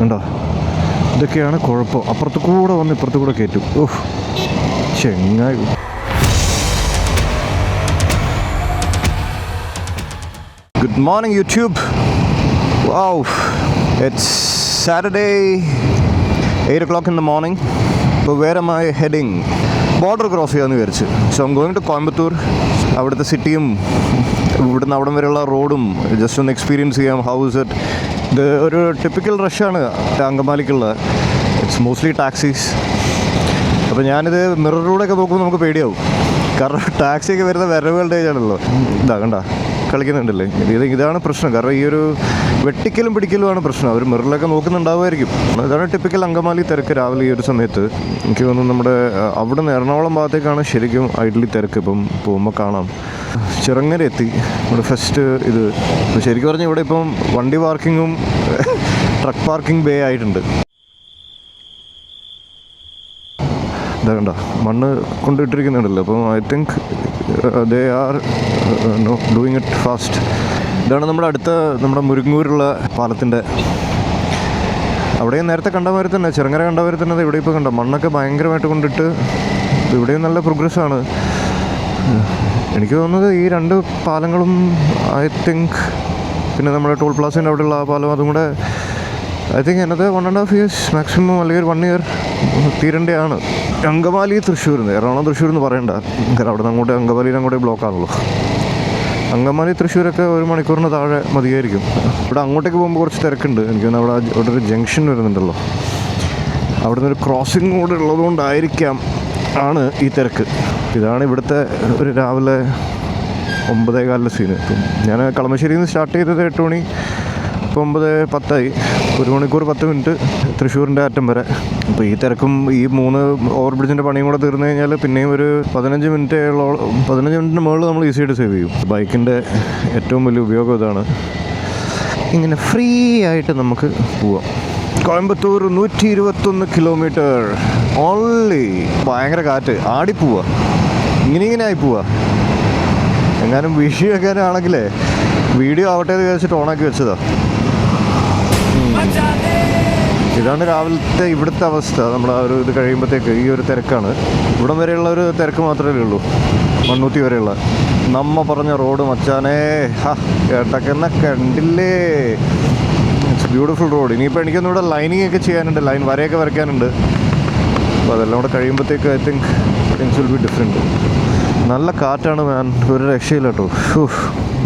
ഉണ്ടോ? ഇതൊക്കെയാണ് കുഴപ്പം. അപ്പുറത്ത് കൂടെ വന്ന് ഇപ്പുറത്ത് കൂടെ കയറ്റും. ഓഹ് ചെങ്ങായി. Good morning YouTube. Wow, it's Saturday, 8 o'clock in the morning. So where am I heading? Border cross ചെയ്യാമെന്ന് വിചാരിച്ച്. So I'm going to Coimbatore. അവിടുത്തെ സിറ്റിയും ഇവിടുന്ന് അവിടം വരെയുള്ള റോഡും ജസ്റ്റ് ഒന്ന് എക്സ്പീരിയൻസ് ചെയ്യാം. How is it? ഇത് ഒരു ടിപ്പിക്കൽ റഷാണ് അങ്കമാലിക്കുള്ള. It's mostly taxis. അപ്പോൾ ഞാനിത് മിററിലൂടെയൊക്കെ നോക്കുമ്പോൾ നമുക്ക് പേടിയാവും. കാരണം ടാക്സിയൊക്കെ വരുന്ന വരവുകളുടെ ആണല്ലോ. ഇതാ കണ്ട കളിക്കുന്നുണ്ടല്ലേ. ഇതാണ് പ്രശ്നം. കാരണം ഈ ഒരു വെട്ടിക്കലും പിടിക്കലുമാണ് പ്രശ്നം. അവർ മിററിലൊക്കെ നോക്കുന്നുണ്ടാവുമായിരിക്കും. ഇതാണ് ടിപ്പിക്കൽ അങ്കമാലി തിരക്ക് രാവിലെ ഈ ഒരു സമയത്ത്. എനിക്ക് തോന്നുന്നു നമ്മുടെ അവിടെ നിന്ന് എറണാകുളം ഭാഗത്തേക്കാണ് ശരിക്കും ഐഡിയലി തിരക്ക്. ഇപ്പം പോകുമ്പോൾ കാണാം. ചിറങ്ങര എത്തി നമ്മുടെ ഫസ്റ്റ് ഇത്. ശരിക്കും പറഞ്ഞാൽ ഇവിടെ ഇപ്പം വണ്ടി പാർക്കിങ്ങും ട്രക്ക് പാർക്കിംഗ് ബേ ആയിട്ടുണ്ട്. ഇതാ കണ്ട മണ്ണ് കൊണ്ടിട്ടിരിക്കുന്നുണ്ടല്ലോ. അപ്പം I think they are doing it fast. ഇതാണ് നമ്മുടെ മുരിങ്ങൂരുള്ള പാലത്തിൻ്റെ അവിടെയും നേരത്തെ കണ്ടമാതിരി തന്നെ, ചിറങ്ങര കണ്ടമാതിരി തന്നെ ഇവിടെ ഇപ്പോൾ കണ്ട മണ്ണൊക്കെ ഭയങ്കരമായിട്ട് കൊണ്ടിട്ട് ഇവിടെയും നല്ല പ്രോഗ്രസ്സാണ്. എനിക്ക് തോന്നുന്നത് ഈ രണ്ട് പാലങ്ങളും ഐ തിങ്ക്, പിന്നെ നമ്മുടെ ടോൾ പ്ലാസേൻ്റെ അവിടെയുള്ള ആ പാലം, അതും കൂടെ ഐ തിങ്ക് എന്നത് 1.5 years മാക്സിമം, അല്ലെങ്കിൽ 1 year തീരേണ്ടതാണ്. അങ്കമാലി തൃശ്ശൂരിൽ എറണാകുളം തൃശ്ശൂർ എന്ന് പറയണ്ട, കാരണം അവിടെ നിന്ന് അങ്ങോട്ട് അങ്കമാലിയിൽ അങ്ങോട്ടേ ബ്ലോക്കാണല്ലോ. അങ്കമാലി തൃശ്ശൂരൊക്കെ 1 മണിക്കൂറിന് താഴെ മതിയായിരിക്കും. ഇവിടെ അങ്ങോട്ടേക്ക് പോകുമ്പോൾ കുറച്ച് തിരക്കുണ്ട്. എനിക്ക് തോന്നുന്നു അവിടെ ഒരു ജംഗ്ഷൻ വരുന്നുണ്ടല്ലോ, അവിടെ നിന്നൊരു ക്രോസിംഗ് കൂടെ ഉള്ളതുകൊണ്ടായിരിക്കാം ആണ് ഈ തിരക്ക്. ഇതാണ് ഇവിടുത്തെ ഒരു രാവിലെ 9:15 സീന്. ഇപ്പം ഞാൻ കളമശ്ശേരിയിൽ നിന്ന് സ്റ്റാർട്ട് ചെയ്തത് 8 മണി, ഇപ്പോൾ 9:10 1 മണിക്കൂർ 10 മിനിറ്റ് തൃശ്ശൂരിൻ്റെ അറ്റം വരെ. അപ്പോൾ ഈ തിരക്കും ഈ 3 ഓവർ ബ്രിഡ്ജിൻ്റെ പണിയും കൂടെ തീർന്നു കഴിഞ്ഞാൽ പിന്നെയും ഒരു 15 മിനിറ്റിന് മുകളിൽ നമ്മൾ ഈസിയായിട്ട് സേവ് ചെയ്യും. ബൈക്കിൻ്റെ ഏറ്റവും വലിയ ഉപയോഗം ഇതാണ്. ഇങ്ങനെ ഫ്രീ ആയിട്ട് നമുക്ക് പോവാം. Coimbatore 121 kilometre only. ഭയങ്കര കാറ്റ്, ആടിപ്പോവുക, ഇങ്ങനെ ആയി പോവുക. എങ്ങാനും വീഡിയോ വെക്കാനാണെങ്കിലേ വീഡിയോ ആവട്ടെ എന്ന് വിചാരിച്ചിട്ട് ഓണാക്കി വെച്ചതാ. ഇതാണ് രാവിലത്തെ ഇവിടുത്തെ അവസ്ഥ. നമ്മൾ ആ ഒരു ഇത് കഴിയുമ്പോഴത്തേക്ക് ഈ ഒരു തിരക്കാണ്. ഇവിടം വരെയുള്ള ഒരു തിരക്ക് മാത്രമേ ഉള്ളൂ, മണ്ണൂത്തി വരെയുള്ള. നമ്മ പറഞ്ഞ റോഡ് മച്ചാനേ, കേട്ടക്കെന്നെ കണ്ടില്ലേ. It's beautiful road. ഇനിയിപ്പോൾ എനിക്കൊന്നും ഇവിടെ ലൈനിങ് ഒക്കെ ചെയ്യാനുണ്ട്, ലൈൻ വരയൊക്കെ വരയ്ക്കാനുണ്ട്. അപ്പോൾ അതെല്ലാം കൂടെ കഴിയുമ്പോഴത്തേക്ക് I think things will be different. നല്ല കാറ്റാണ് മാൻ, ഒരു രക്ഷയില്ല കേട്ടോ.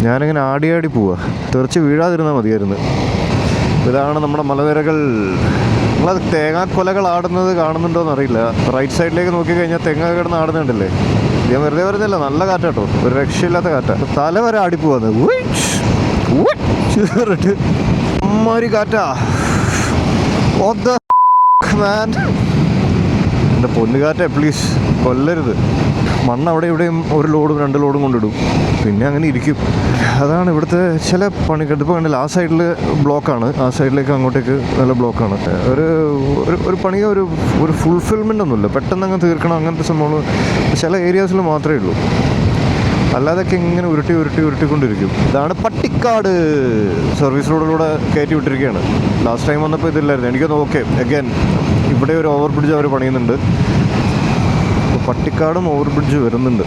ഞാനിങ്ങനെ ആടി പോവുക, തെറിച്ച് വീഴാതിരുന്നാൽ മതിയായിരുന്നു. ഇതാണ് നമ്മുടെ മലനിരകൾ. നിങ്ങളത് തേങ്ങാക്കൊലകൾ ആടുന്നത് കാണുന്നുണ്ടോയെന്ന് അറിയില്ല. റൈറ്റ് സൈഡിലേക്ക് നോക്കിക്കഴിഞ്ഞാൽ തെങ്ങ കിടന്ന് ആടുന്നുണ്ടല്ലേ. ഞാൻ വെറുതെ വരുന്നില്ല, നല്ല കാറ്റാട്ടോ, ഒരു രക്ഷയില്ലാത്ത കാറ്റാണ്. തല വരെ ആടിപ്പോവാന്ന് അമ്മാരി കാറ്റാ. എൻ്റെ പൊന്നുകാറ്റ പ്ലീസ് കൊല്ലരുത്. മണ്ണ് അവിടെ ഇവിടെയും 1 ലോഡും 2 ലോഡും കൊണ്ടിടും, പിന്നെ അങ്ങനെ ഇരിക്കും. അതാണ് ഇവിടുത്തെ ചില പണികൾ. ഇപ്പോൾ കണ്ടില്ല, ആ സൈഡിൽ ബ്ലോക്കാണ്, ആ സൈഡിലേക്ക് അങ്ങോട്ടേക്ക് നല്ല ബ്ലോക്കാണ്. ഒരു പണി ഒരു ഫുൾഫിൽമെൻ്റ് ഒന്നുമില്ല, പെട്ടെന്ന് അങ്ങ് തീർക്കണം അങ്ങനത്തെ സംഭവങ്ങൾ ചില ഏരിയാസിൽ മാത്രമേ ഉള്ളൂ. അല്ലാതൊക്കെ ഇങ്ങനെ ഉരുട്ടിക്കൊണ്ടിരിക്കും. ഇതാണ് പട്ടിക്കാട്. സർവീസ് റോഡിലൂടെ കയറ്റി വിട്ടിരിക്കുകയാണ്. ലാസ്റ്റ് ടൈം വന്നപ്പോൾ ഇതില്ലായിരുന്നു. എനിക്കൊന്ന് ഓക്കെ അഗൈൻ ഇവിടെ ഒരു ഓവർ ബ്രിഡ്ജ് അവർ പണിയുന്നുണ്ട്. പട്ടിക്കാടും ഓവർ ബ്രിഡ്ജ് വരുന്നുണ്ട്.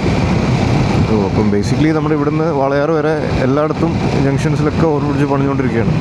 അപ്പം ബേസിക്കലി നമ്മുടെ ഇവിടുന്ന് വാളയാറ് വരെ എല്ലായിടത്തും ജംഗ്ഷൻസിലൊക്കെ ഓവർ ബ്രിഡ്ജ് പണിഞ്ഞുകൊണ്ടിരിക്കുകയാണ്.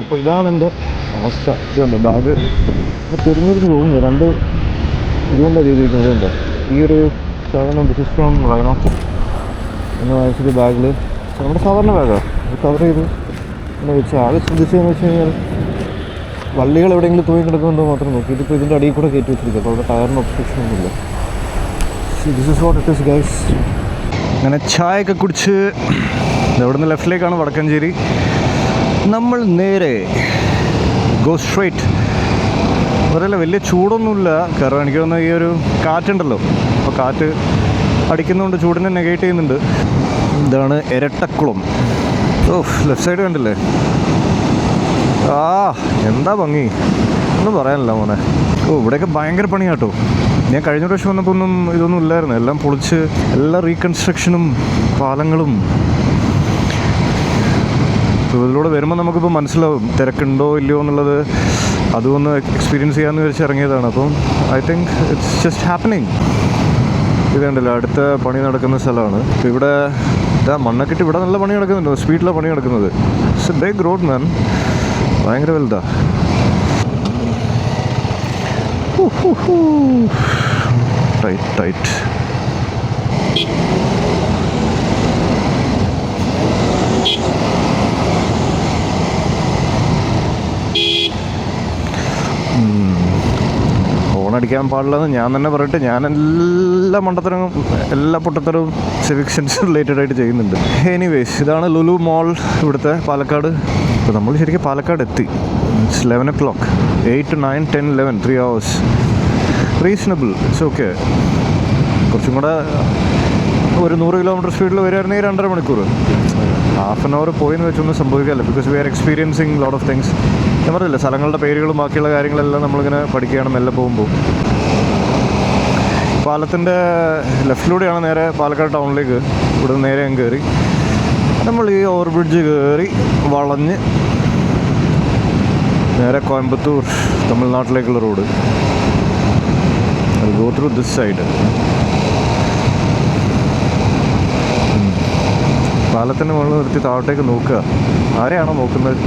അപ്പോൾ ഇതാണ് എൻ്റെ അവസ്ഥ. ഇതുണ്ട് ബാഗ് തിരിഞ്ഞിരുന്ന് പോകുന്നു. 2 ഇതുകൊണ്ടാണ് ചെയ്തിരിക്കുന്നത്. ഈ ഒരു സാധനം ദിസ് ഫ്രം റൈനോ എന്ന് വായിച്ചൊരു ബാഗിൽ നമ്മുടെ സാധാരണ ബാഗാണ്, അത് കവർ ചെയ്ത് എന്ന് വെച്ചാൽ ആകെ ശ്രദ്ധിച്ചതെന്ന് വെച്ച് കഴിഞ്ഞാൽ വള്ളികൾ എവിടെയെങ്കിലും തൂങ്ങി കിടക്കുന്നുണ്ടോ മാത്രം നോക്കി. ഇതിപ്പോൾ ഇതിൻ്റെ അടിയിൽ കൂടെ കയറ്റി വെച്ചിരിക്കുക, അപ്പോൾ അവിടെ ടയറിന് ഒബ്സ്ട്രക്ഷൻ ഒന്നുമില്ല. This is what it is guys. അങ്ങനെ ചായയൊക്കെ കുടിച്ച് ഇവിടെ നിന്ന് ലെഫ്റ്റിലേക്കാണ് വടക്കഞ്ചേരി. നമ്മൾ നേരെ ഗോ സ്ട്രേറ്റ്. അതല്ല, വലിയ ചൂടൊന്നുമില്ല. കാരണം എനിക്ക് തോന്നുന്നു ഈ ഒരു കാറ്റുണ്ടല്ലോ, അപ്പോൾ കാറ്റ് അടിക്കുന്നതുകൊണ്ട് ചൂടിനെ നെഗേറ്റ് ചെയ്യുന്നുണ്ട്. ഇതാണ് ഇരട്ടക്കുളം. ലെഫ്റ്റ് സൈഡ് കണ്ടില്ലേ? എന്താ ഭംഗി, ഒന്നും പറയാനില്ല മോനെ. ഇവിടെയൊക്കെ ഭയങ്കര പണിയാട്ടോ. ഞാൻ കഴിഞ്ഞ പ്രാവശ്യം വന്നപ്പോൾ ഒന്നും ഇതൊന്നും ഇല്ലായിരുന്നു. എല്ലാം പൊളിച്ച് എല്ലാ റീകൺസ്ട്രക്ഷനും പാലങ്ങളും. ഇതിലൂടെ വരുമ്പോൾ നമുക്കിപ്പോൾ മനസ്സിലാവും തിരക്കുണ്ടോ ഇല്ലയോ എന്നുള്ളത്. അതൊന്ന് എക്സ്പീരിയൻസ് ചെയ്യാമെന്ന് വെച്ച് ഇറങ്ങിയതാണ്. അപ്പം I think it's just happening. ഇത് കണ്ടില്ല, അടുത്ത പണി നടക്കുന്ന സ്ഥലമാണ്. ഇപ്പോൾ ഇവിടെ മണ്ണൊക്കെയിട്ട് ഇവിടെ നല്ല പണി നടക്കുന്നുണ്ട്, സ്പീഡിലാണ് പണി നടക്കുന്നത്. ഇറ്റ്സ് എ ബിഗ് റോഡ് മാൻ, ഭയങ്കര വലുതാ. Tight tight. ഹോണടിക്കാൻ പാടില്ലെന്ന് ഞാൻ തന്നെ പറയട്ടെ. ഞാൻ എല്ലാ മണ്ടത്തരവും എല്ലാ പൊട്ടത്തരവും സിവിക് സെൻസ് റിലേറ്റഡ് ആയിട്ട് ചെയ്യുന്നുണ്ട്. എനിവേസ്, ഇതാണ് ലുലു മോൾ ഇവിടുത്തെ പാലക്കാട്. ഇപ്പോൾ നമ്മൾ ശരിക്കും പാലക്കാട് എത്തി. It's 11 o'clock. 8, 9, 10, 11, 3 hours. Reasonable, it's okay. കുറച്ചും കൂടെ ഒരു 100 കിലോമീറ്റർ സ്പീഡിൽ വരികയായിരുന്നെങ്കിൽ 2.5 മണിക്കൂർ. ഹാഫ് ആൻ അവർ പോയെന്ന് വെച്ചൊന്നും സംഭവിക്കാമല്ലോ. Because we are experiencing lot of things. ഞാൻ പറഞ്ഞില്ല, സ്ഥലങ്ങളുടെ പേരുകളും ബാക്കിയുള്ള കാര്യങ്ങളെല്ലാം നമ്മളിങ്ങനെ പഠിക്കുകയാണ് മെല്ലെ പോകുമ്പോൾ. പാലത്തിൻ്റെ ലെഫ്റ്റിലൂടെയാണ് നേരെ പാലക്കാട് ടൗണിലേക്ക്. ഇവിടെ നേരെ അങ്ങ് കയറി നമ്മൾ ഈ ഓവർ ബ്രിഡ്ജ് കയറി വളഞ്ഞ് നേരെ കോയമ്പത്തൂർ തമിഴ്നാട്ടിലേക്കുള്ള road. Go through this side. പാലത്തിൻ്റെ മുകളിൽ നിർത്തി താഴോട്ടേക്ക് നോക്കുക. ആരെയാണോ നോക്കുന്നത്?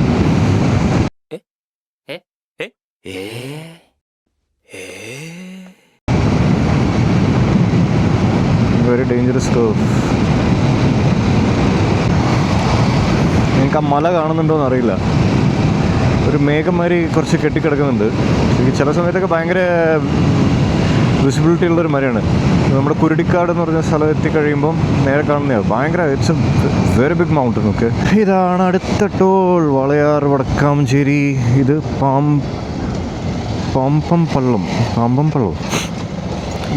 Very dangerous curve. നിങ്ങൾക്ക് ആ മല കാണുന്നുണ്ടോയെന്ന് അറിയില്ല. ഒരു മേഘമാരി കുറച്ച് കെട്ടിക്കിടക്കുന്നുണ്ട്. ചില സമയത്തൊക്കെ ഭയങ്കര വിസിബിലിറ്റി ഉള്ളൊരു മരയാണ്. നമ്മുടെ കുരുടിക്കാട് എന്ന് പറഞ്ഞ സ്ഥലം എത്തിക്കഴിയുമ്പം നേരെ കാണുന്നതാണ്. ഭയങ്കര it's a very big mountain. ഒക്കെ ഇതാണ് അടുത്ത ടോൾ, വളയാർ വടക്കാഞ്ചേരി. ഇത് പാമ്പം പള്ളം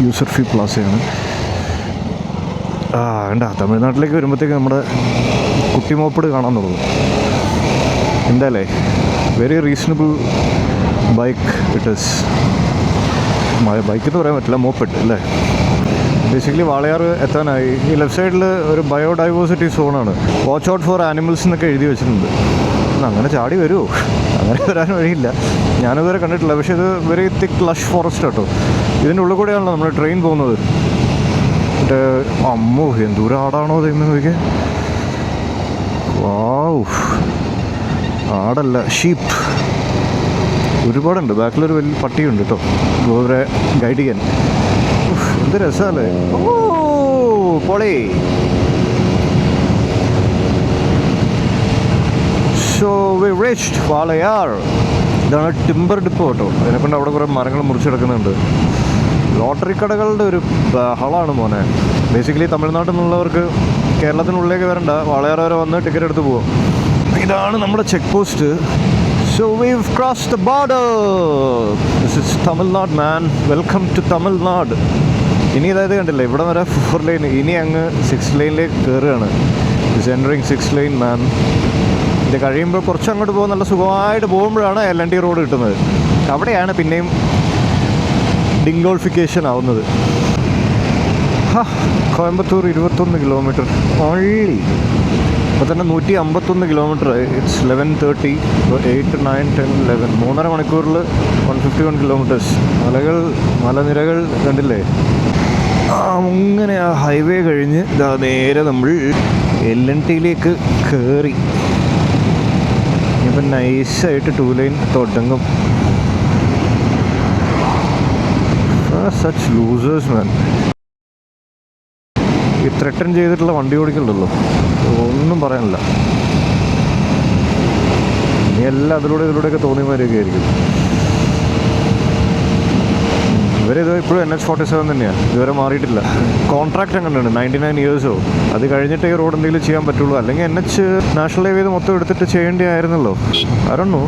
യൂസർ ഫീ പ്ലാസയാണ്. വേണ്ട, തമിഴ്നാട്ടിലേക്ക് വരുമ്പോഴത്തേക്ക് നമ്മുടെ കുട്ടിമോപ്പട് കാണാൻ തുടങ്ങും. എന്തായാലേ very reasonable bike it is. Bike എന്ന് പറയാൻ പറ്റില്ല, മോപ്പെഡ് അല്ലേ. ബേസിക്കലി വാളയാർ എത്താനായി. ഈ ലെഫ്റ്റ് സൈഡിൽ ഒരു ബയോഡൈവേഴ്സിറ്റി സോണാണ്. വാച്ച് ഔട്ട് ഫോർ ആനിമൽസ് എന്നൊക്കെ എഴുതി വെച്ചിട്ടുണ്ട്. അങ്ങനെ ചാടി വരുമോ? അങ്ങനെ വരാൻ വഴിയില്ല. ഞാനിതുവരെ കണ്ടിട്ടില്ല. പക്ഷേ ഇത് വെരി തിക്ക് ലഷ് ഫോറസ്റ്റ് കേട്ടോ. ഇതിൻ്റെ ഉള്ളിൽ കൂടെയാണല്ലോ നമ്മൾ ട്രെയിൻ പോകുന്നത്. മറ്റേ അമ്മോ എന്തൂരം ആടാണോ ദൈവം നോക്കിയേ. വാവ്, ആടല്ല, ഷീപ്പ് ഒരുപാടുണ്ട്. ബാക്കിലൊരു വലിയ പട്ടിയുണ്ട് കേട്ടോ, ഇവരെ ഗൈഡ് ചെയ്യാൻ. എന്ത് രസമല്ലേ. പൊളി. So we reached Walayar. ഇതാണ് ടിമ്പർ ഡിപ്പോ കേട്ടോ. അതിനെക്കൊണ്ട് അവിടെ കുറേ മരങ്ങൾ മുറിച്ചെടുക്കുന്നുണ്ട്. ലോട്ടറി കടകളുടെ ഒരു ബഹളാണ് മോനെ. ബേസിക്കലി തമിഴ്നാട്ടിൽ നിന്നുള്ളവർക്ക് കേരളത്തിനുള്ളിലേക്ക് വരണ്ട, വാളയാർ വരെ വന്ന് ടിക്കറ്റ് എടുത്ത് പോകും. ഇതാണ് നമ്മുടെ check post. So we've crossed the border. This is Tamil Nadu, man. Welcome to Tamil Nadu. ഇനി ഇതായത് കണ്ടില്ലേ, ഇവിടെ വരെ 4 ലൈൻ, ഇനി അങ്ങ് 6 ലൈനിലേക്ക് കയറുകയാണ്. ഇറ്റ്സ് എൻറ്ററിങ് 6 ലൈൻ മാൻ. ഇത് കഴിയുമ്പോൾ കുറച്ച് അങ്ങോട്ട് പോകുമ്പോൾ നല്ല സുഖമായിട്ട് പോകുമ്പോഴാണ് LNT റോഡ് കിട്ടുന്നത്. അവിടെയാണ് പിന്നെയും ഡിംഗോൾഫിക്കേഷൻ ആവുന്നത്. Coimbatore 21 kilometre only. ഇപ്പോൾ തന്നെ 151 കിലോമീറ്റർ. ഇറ്റ്സ് 11:30. 8, 9, 10, 11. 3.5 മണിക്കൂറിൽ 151 കിലോമീറ്റേഴ്സ്. മലനിരകൾ കണ്ടില്ലേ. അങ്ങനെ ആ ഹൈവേ കഴിഞ്ഞ് ഇതാ നേരെ നമ്മൾ LNTയിലേക്ക് കയറി. ഇപ്പം നൈസായിട്ട് 2 ലൈൻ തുടങ്ങും. സച്ച് ലൂസേഴ്സ് മാൻ. ഈ ത്രെട്ടൻ ചെയ്തിട്ടുള്ള വണ്ടി ഓടിക്കലുണ്ടല്ലോ, ഒന്നും പറയാനില്ല. ഇനി എല്ലാം ഇതിലൂടെയൊക്കെ തോന്നിയമാരൊക്കെ ആയിരിക്കും. ഇവരിത് ഇപ്പോഴും NH-47 തന്നെയാണ്, ഇതുവരെ മാറിയിട്ടില്ല. കോൺട്രാക്റ്റ് അങ്ങനെയുണ്ട് 99 ഇയേഴ്സോ. അത് കഴിഞ്ഞിട്ട് ഈ റോഡ് എന്തെങ്കിലും ചെയ്യാൻ പറ്റുള്ളൂ. അല്ലെങ്കിൽ NH നാഷണൽ ഹൈവേ മൊത്തം എടുത്തിട്ട് ചെയ്യേണ്ടിയായിരുന്നല്ലോ. ആരണോ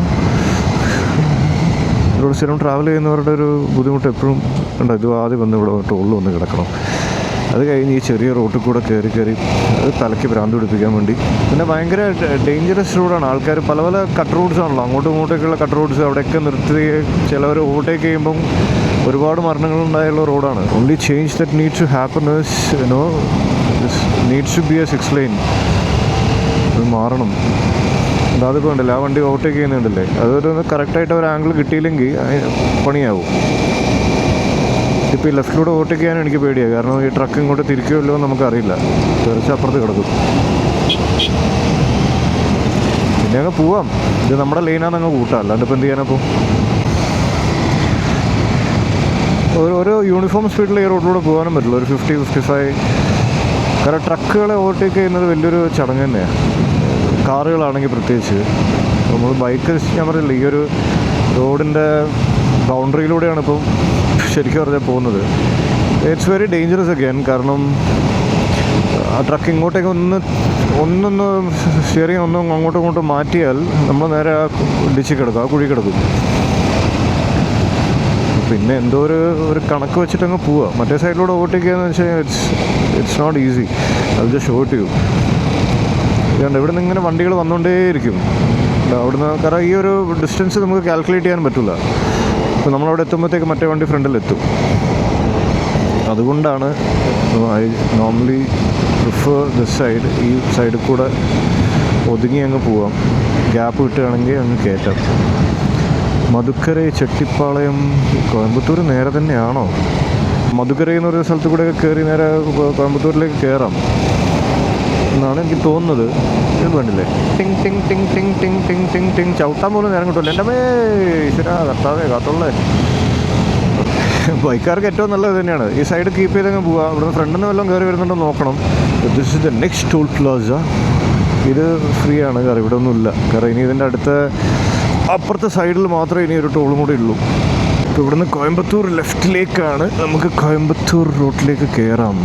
ഇവിടെ സ്ഥിരം ട്രാവൽ ചെയ്യുന്നവരുടെ ഒരു ബുദ്ധിമുട്ട് എപ്പോഴും ഉണ്ട്. ഇത് ആദ്യം വന്ന് ഇവിടെ ടോളിൽ വന്ന് കിടക്കണം. അത് കഴിഞ്ഞ് ഈ ചെറിയ റോട്ടിൽ കൂടെ കയറി അത് തലയ്ക്ക് ഭ്രാന്ത് പിടിപ്പിക്കാൻ വേണ്ടി. പിന്നെ ഭയങ്കര ഡേഞ്ചറസ് റോഡാണ്. ആൾക്കാർ പല പല കട്ട് റോഡ്സ് ആണല്ലോ, അങ്ങോട്ടും ഇങ്ങോട്ടേക്കുള്ള കട്ട് റോഡ്സ്. അവിടെയൊക്കെ നിർത്തി ചിലവർ ഓവർടേക്ക് ചെയ്യുമ്പം ഒരുപാട് മരണങ്ങളുണ്ടായുള്ള റോഡാണ്. Only change that needs to happen is needs to be a 6 line. അത് മാറണം. അതിപ്പോൾ ഉണ്ടല്ലോ, ആ വണ്ടി ഓവർടേക്ക് ചെയ്യുന്നുണ്ടല്ലേ, അതൊരു കറക്റ്റായിട്ട് ഒരു ആംഗിൾ കിട്ടിയില്ലെങ്കിൽ പണിയാവും. ഇപ്പോൾ ഈ ലെഫ്റ്റിലൂടെ ഓവർടേക്ക് ചെയ്യാനും എനിക്ക് പേടിയാണ്. കാരണം ഈ ട്രക്ക് ഇങ്ങോട്ട് തിരിക്കുമല്ലോ എന്ന് നമുക്കറിയില്ല. തെറിച്ച് അപ്പുറത്ത് കിടക്കും. പിന്നെ അങ്ങ് പോവാം. ഇത് നമ്മുടെ ലൈനാന്ന് അങ്ങ് കൂട്ടാം, അല്ലാണ്ട് ഇപ്പം എന്ത് ചെയ്യാനപ്പോൾ. ഓരോ യൂണിഫോം സ്പീഡിൽ ഈ റോഡിലൂടെ പോകാനും പറ്റില്ല. ഒരു 50-55. കാരണം ട്രക്കുകളെ ഓവർടേക്ക് ചെയ്യുന്നത് വലിയൊരു ചടങ്ങ് തന്നെയാണ്. കാറുകളാണെങ്കിൽ പ്രത്യേകിച്ച്. നമ്മൾ ബൈക്ക് ഞാൻ പറയില്ല, ഈ ഒരു റോഡിൻ്റെ ബൗണ്ടറിയിലൂടെയാണ് ഇപ്പം ശരിക്കും പറഞ്ഞാൽ പോകുന്നത്. It's very dangerous again. കാരണം ആ ട്രക്ക് ഇങ്ങോട്ടേക്ക് ഒന്നൊന്ന് സ്റ്റിയറിങ് അങ്ങോട്ടും ഇങ്ങോട്ടും മാറ്റിയാൽ നമ്മൾ നേരെ ആ ഡിച്ചിൽ കിടക്കും, ആ കുഴി കിടക്കും. പിന്നെ എന്തോ ഒരു കണക്ക് വെച്ചിട്ടങ്ങ് പോവുക. മറ്റേ സൈഡിലൂടെ ഓവർടേക്ക് ചെയ്യാന്ന് വെച്ച് കഴിഞ്ഞാൽ ഇറ്റ്സ് നോട്ട് ഈസി. അത് ജസ്റ്റ് ഷോ ഇട്ട് ചെയ്യും. ഇതുകൊണ്ട് ഇവിടെ നിന്ന് ഇങ്ങനെ വണ്ടികൾ വന്നുകൊണ്ടേയിരിക്കും അവിടുന്ന്. കാരണം ഈ ഒരു ഡിസ്റ്റൻസ് നമുക്ക് കാൽക്കുലേറ്റ് ചെയ്യാൻ പറ്റില്ല. ഇപ്പോൾ നമ്മളവിടെ എത്തുമ്പോഴത്തേക്ക് മറ്റേ വണ്ടി ഫ്രണ്ടിലെത്തും. അതുകൊണ്ടാണ് I normally prefer this side. ഈ സൈഡിൽ കൂടെ ഒതുങ്ങി അങ്ങ് പോവാം. ഗ്യാപ്പ് കിട്ടുകയാണെങ്കിൽ അങ്ങ് കയറ്റാം. മധുക്കരൈ, ചെട്ടിപ്പാളയം, കോയമ്പത്തൂർ നേരെ തന്നെയാണോ? മധുക്കരൈ എന്ന് പറയുന്ന സ്ഥലത്ത് കൂടെയൊക്കെ കയറി നേരെ കോയമ്പത്തൂരിലേക്ക് കയറാം എന്നാണ് എനിക്ക് തോന്നുന്നത്. ഇത് വേണ്ടില്ലേ, ടിങ് ടിങ് ടിങ് ടിങ് ടിങ് ടിങ് ടിങ് ടിങ് ചവിട്ടാൻ പോലും നേരം കിട്ടുമല്ലോ. എൻ്റെ ഈശ്വരാ കർത്താവേ കാത്തുള്ളേ. ബൈക്കാർക്ക് ഏറ്റവും നല്ലത് തന്നെയാണ് ഈ സൈഡ് കീപ്പ് ചെയ്തങ്ങ് പോവുക. ഇവിടുന്ന് ഫ്രണ്ടിൽ നിന്ന് വല്ലതും കയറി വരുന്നുണ്ടോ നോക്കണം. This is the next toll plaza. ഇത് ഫ്രീ ആണ്, കാരണം ഇവിടെ ഒന്നുമില്ല. കാരണം ഇനി ഇതിൻ്റെ അടുത്ത അപ്പുറത്തെ സൈഡിൽ മാത്രമേ ഇനി ഒരു ടോളും കൂടി ഉള്ളൂ. ഇപ്പോൾ ഇവിടുന്ന് കോയമ്പത്തൂർ ലെഫ്റ്റിലേക്കാണ്. നമുക്ക് കോയമ്പത്തൂർ റോട്ടിലേക്ക് കയറാം.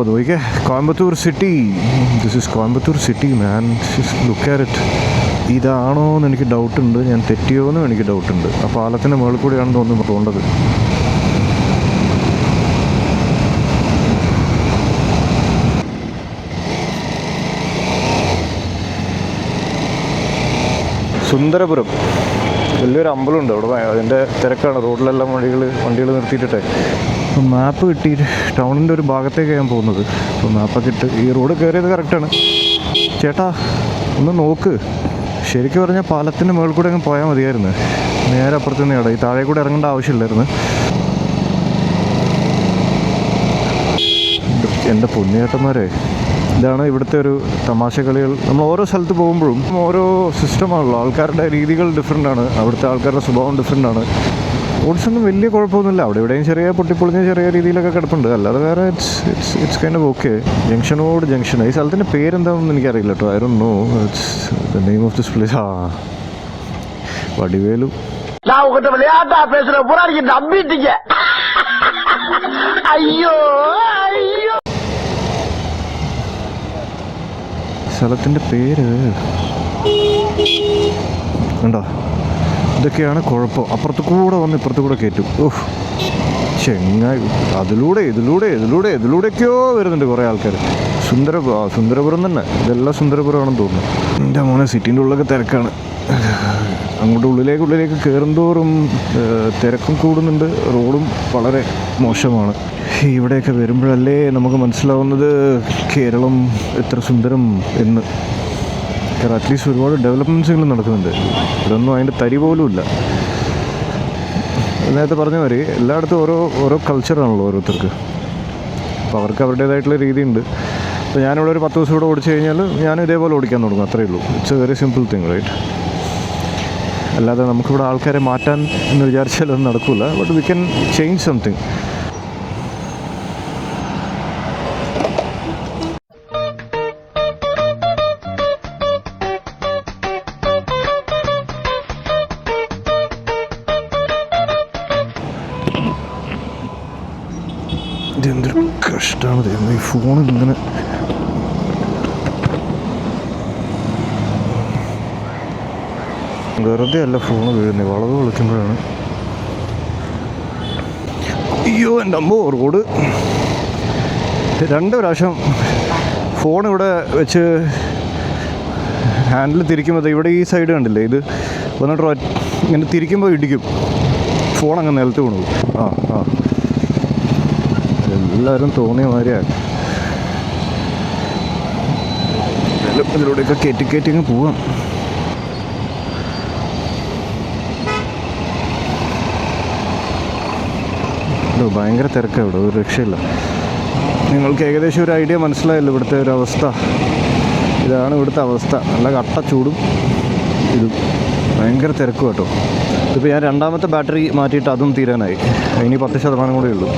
നോക്കിക്കേ, Coimbatore city. This is Coimbatore city man. Look at it. ഇതാണോ എന്ന് എനിക്ക് ഡൗട്ടുണ്ട്. ഞാൻ തെറ്റിയോ എന്നും എനിക്ക് ഡൗട്ടുണ്ട്. ആ പാലത്തിൻ്റെ മുകളിൽ കൂടിയാണെന്ന് തോന്നുന്നു പോകേണ്ടത്. സുന്ദരപുരം വലിയൊരു അമ്പലമുണ്ട് അവിടെ. അതിൻ്റെ തിരക്കാണ്. റോഡിലെല്ലാം വണ്ടികൾ നിർത്തിയിട്ടേ. അപ്പോൾ മാപ്പ് കിട്ടിയിട്ട് ടൗണിൻ്റെ ഒരു ഭാഗത്തേക്ക് ഞാൻ പോകുന്നത്. അപ്പോൾ മാപ്പൊക്കെ ഇട്ട് ഈ റോഡ് കയറിയത് കറക്റ്റാണ്. ചേട്ടാ ഒന്ന് നോക്ക്. ശരിക്കും പറഞ്ഞാൽ പാലത്തിൻ്റെ മുകളിൽ കൂടെ അങ്ങ് പോയാൽ മതിയായിരുന്നു. നേരെ അപ്പുറത്ത് നിന്ന് ഈ താഴെ കൂടെ ഇറങ്ങേണ്ട ആവശ്യമില്ലായിരുന്നു. എൻ്റെ പൊന്നേട്ടന്മാരെ, ഇതാണ് ഇവിടുത്തെ ഒരു തമാശ കളികൾ. നമ്മൾ ഓരോ സ്ഥലത്ത് പോകുമ്പോഴും ഓരോ സിസ്റ്റമാണല്ലോ. ആൾക്കാരുടെ രീതികൾ ഡിഫറെൻ്റാണ്. അവിടുത്തെ ആൾക്കാരുടെ സ്വഭാവം ഡിഫറെൻ്റാണ്. റോഡ്സൊന്നും വലിയ കുഴപ്പമൊന്നുമില്ല. അവിടെ ഇവിടെയും ചെറിയ പൊട്ടിപ്പൊളിഞ്ഞ ചെറിയ രീതിയിലൊക്കെ കിടപ്പുണ്ട്. അല്ലാതെ വേറെ ഇറ്റ്സ് കൈൻഡ് ഓഫ് ഓക്കെ. ജംഗ്ഷനോട് ജംഗ്ഷൻ. ഈ സ്ഥലത്തിൻ്റെ പേരെന്താണെന്ന് എനിക്കറിയില്ല കേട്ടോ. I don't know the name of this place. Vadivelu. സ്ഥലത്തിൻ്റെ പേര് ഉണ്ടോ? ഇതൊക്കെയാണ് കുഴപ്പം. അപ്പുറത്ത് കൂടെ വന്ന് ഇപ്പുറത്ത് കൂടെ കയറ്റും. ഓഹ് ചെങ്ങായി. ഇതിലൂടെയൊക്കെയോ വരുന്നുണ്ട് കുറേ ആൾക്കാർ. സുന്ദരപുരം തന്നെ. ഇതെല്ലാം സുന്ദരപുരമാണെന്ന് തോന്നുന്നു. എൻ്റെ മോനെ സിറ്റീൻ്റെ ഉള്ളിലൊക്കെ തിരക്കാണ്. അങ്ങോട്ട് ഉള്ളിലേക്ക് കയറുന്തോറും തിരക്കും കൂടുന്നുണ്ട്. റോഡും വളരെ മോശമാണ്. ഇവിടെയൊക്കെ വരുമ്പോഴല്ലേ നമുക്ക് മനസ്സിലാവുന്നത് കേരളം എത്ര സുന്ദരം എന്ന്. കാരണം അറ്റ്ലീസ്റ്റ് ഒരുപാട് ഡെവലപ്മെൻറ്റ്സുകൾ നടക്കുന്നുണ്ട്. ഇതൊന്നും അതിൻ്റെ തരി പോലും ഇല്ല. നേരത്തെ പറഞ്ഞ മാതിരി എല്ലായിടത്തും ഓരോ കൾച്ചറാണല്ലോ ഓരോരുത്തർക്ക്. അപ്പോൾ അവർക്ക് അവരുടേതായിട്ടുള്ള രീതിയുണ്ട്. അപ്പോൾ ഞാനിവിടെ ഒരു 10 ദിവസം കൂടെ ഓടിച്ചു കഴിഞ്ഞാൽ ഞാനും ഇതേപോലെ ഓടിക്കാൻ തുടങ്ങും. അത്രയേ ഉള്ളൂ. It's a very simple thing, right? അല്ലാതെ നമുക്കിവിടെ ആൾക്കാരെ മാറ്റാൻ എന്ന് വിചാരിച്ചാൽ അത് നടക്കില്ല. But we can change something. കഷ്ടമാണ് ദൈവം, ഈ ഫോൺ ഇങ്ങനെ വെറുതെ അല്ല ഫോൺ വീഴുന്നത്, വളവ് വിളിക്കുമ്പോഴാണ്. അയ്യോ എൻ്റെ അമ്മോ, റോഡ് 2 പ്രാവശ്യം ഫോൺ ഇവിടെ വെച്ച് ഹാൻഡിൽ തിരിക്കുമ്പോൾ ഇവിടെ ഈ സൈഡ് കണ്ടില്ലേ, ഇത് വന്നിട്ട് ഇങ്ങനെ തിരിക്കുമ്പോൾ ഇടിക്കും, ഫോൺ അങ്ങ് നിലത്ത് വീണു. എല്ലാവരും തോന്നിയ മാതിരിയാണ്. ഇതിലൂടെയൊക്കെ കയറ്റി അങ്ങ് പോവാം. ഭയങ്കര തിരക്കാണ് ഇവിടെ, ഒരു രക്ഷയില്ല. നിങ്ങൾക്ക് ഏകദേശം ഒരു ഐഡിയ മനസ്സിലായല്ലോ ഇവിടുത്തെ ഒരു അവസ്ഥ. ഇതാണ് ഇവിടുത്തെ അവസ്ഥ. നല്ല കട്ട ചൂടും ഇതും ഭയങ്കര തിരക്കും കേട്ടോ. ഇതിപ്പോൾ ഞാൻ 2ാമത്തെ ബാറ്ററി മാറ്റിയിട്ട് അതും തീരാനായി. ഇനി 10% കൂടെ ഉള്ളൂ.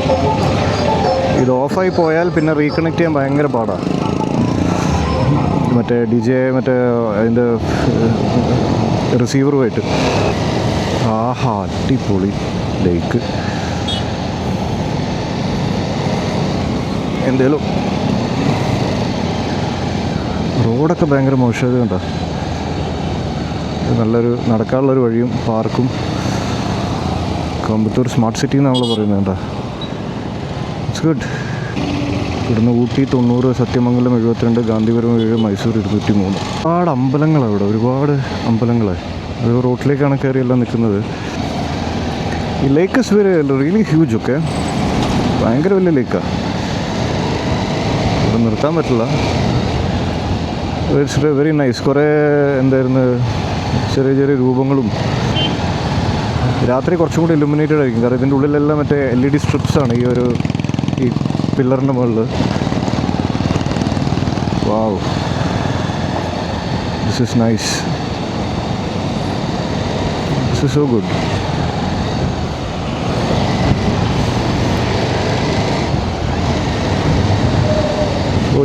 ഇത് ഓഫായി പോയാൽ പിന്നെ റീകണക്ട് ചെയ്യാൻ ഭയങ്കര പാടാണ്. മറ്റേ മറ്റേ അതിൻ്റെ റിസീവറുമായിട്ട്. ആഹാ, അടിപൊളി ലേക്ക്. എന്തേലും റോഡൊക്കെ ഭയങ്കര മോശമായത് കണ്ടോ. നല്ലൊരു നടക്കാനുള്ളൊരു വഴിയും പാർക്കും. കോയമ്പത്തൂർ സ്മാർട്ട് സിറ്റി എന്നാണല്ലോ പറയുന്നത് കേട്ടോ. It's good. ഇവിടുന്ന് ഊട്ടി 90, സത്യമംഗലം 72, ഗാന്ധിപുരം 7, മൈസൂർ 203. ഒരുപാട് അമ്പലങ്ങളാണ് ഇവിടെ, ഒരുപാട് അമ്പലങ്ങളാണ്. ഒരു റോട്ടിലേക്കാണ് കയറിയെല്ലാം നിൽക്കുന്നത്. ഈ ലേക്ക് ഇസ് റിയലി ഹ്യൂജ്. ഒക്കെ ഭയങ്കര വലിയ ലേക്കാണ്. ഇവിടെ നിർത്താൻ പറ്റില്ല. It's very nice. കുറേ എന്തായിരുന്നു ചെറിയ ചെറിയ രൂപങ്ങളും. രാത്രി കുറച്ചും കൂടി ഇലുമിനേറ്റഡ് ആയിരിക്കും, കാരണം ഇതിൻ്റെ ഉള്ളിലെല്ലാം മറ്റേ LED സ്ട്രിപ്സാണ് ഈ പില്ലറിൻ്റെ മുകളിൽ. Wow, this is nice. This is so good.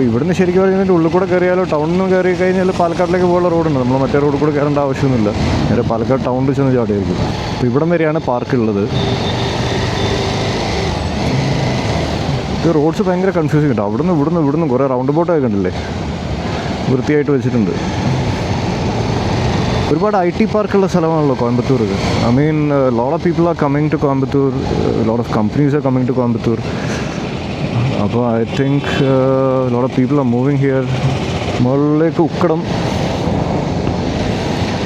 ഇവിടുന്ന് ശരിക്കും പറഞ്ഞതിൻ്റെ ഉള്ളിൽ കൂടെ കയറിയാലോ, ടൗണിൽ കയറി കഴിഞ്ഞാൽ പാലക്കാട്ടിലേക്ക് പോകാനുള്ള റോഡുണ്ട്. നമ്മൾ മറ്റേ റോഡിൽ കൂടെ കയറേണ്ട ആവശ്യമൊന്നുമില്ല. നേരെ പാലക്കാട് ടൗണിൽ ചെന്ന് ചാടിയായിരിക്കും. അപ്പോൾ ഇവിടം വരെയാണ് പാർക്കുള്ളത്. ഇത് റോഡ്സ് ഭയങ്കര കൺഫ്യൂസിങ് ഉണ്ട്. ഇവിടുന്ന് കുറേ റൗണ്ട് ബോട്ടൊക്കെ കണ്ടില്ലേ, വൃത്തിയായിട്ട് വെച്ചിട്ടുണ്ട്. ഒരുപാട് IT പാർക്കുള്ള സ്ഥലമാണല്ലോ Coimbatore. I mean lot of people are coming to Coimbatore, lot of companies are coming to Coimbatore. അപ്പോൾ I think lot of people are moving here. മുകളിലേക്ക് ഉക്കടം,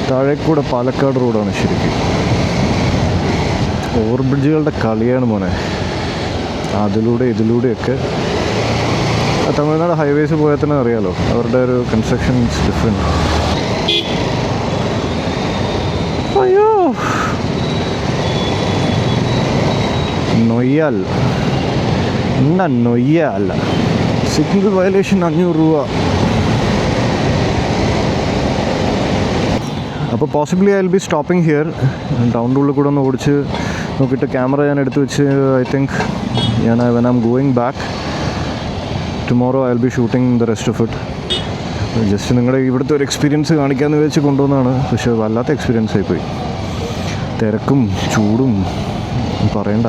താഴേക്കൂടെ പാലക്കാട് റോഡാണ് ശരിക്കും. ഓവർബ്രിഡ്ജുകളുടെ കളിയാണ് മോനെ. ഇതിലൂടെയൊക്കെ തമിഴ്നാട് ഹൈവേസ് പോയാൽ തന്നെ അറിയാലോ, അവരുടെ ഒരു കൺസ്ട്രക്ഷൻ ഡിഫറെൻറ്റ്. അയ്യോ, നൊയ്യാൽ എന്താ നൊയ്യാൽ? സിഗ്നൽ വയലേഷൻ 500 രൂപ. അപ്പോൾ possibly I will be stopping here. ടൗണിൻ്റെ ഉള്ളിൽ കൂടെ ഒന്ന് ഓടിച്ച് നോക്കിയിട്ട് ക്യാമറ ഞാൻ എടുത്ത് വെച്ച് I think when I'm going back tomorrow I will be shooting the rest of it. Just നിങ്ങളുടെ ഇവിടുത്തെ ഒരു എക്സ്പീരിയൻസ് കാണിക്കാമെന്ന് വെച്ച് കൊണ്ടുവന്നതാണ്. പക്ഷേ വല്ലാത്ത എക്സ്പീരിയൻസ് ആയിപ്പോയി. തിരക്കും ചൂടും പറയണ്ട.